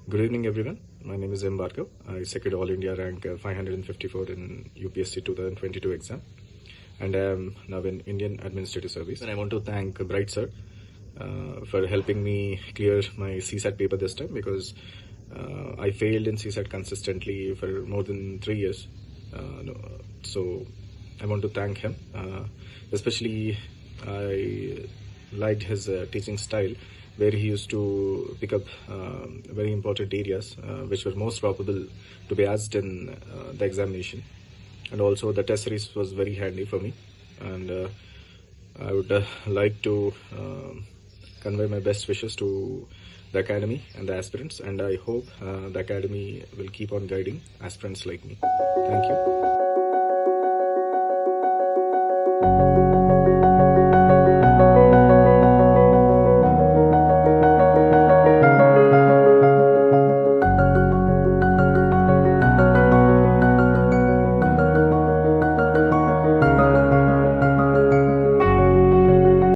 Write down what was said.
Good evening, everyone. My name is M. Bhargav. I secured All India rank 554 in UPSC 2022 exam, and I am now in Indian Administrative Service. And I want to thank Bright Sir for helping me clear my CSAT paper this time, because I failed in CSAT consistently for more than 3 years. So I want to thank him. Especially, I liked his teaching style, where he used to pick up very important areas which were most probable to be asked in the examination. And also the test series was very handy for me, and I would like to convey my best wishes to the academy and the aspirants, and I hope the academy will keep on guiding aspirants like me. Thank you.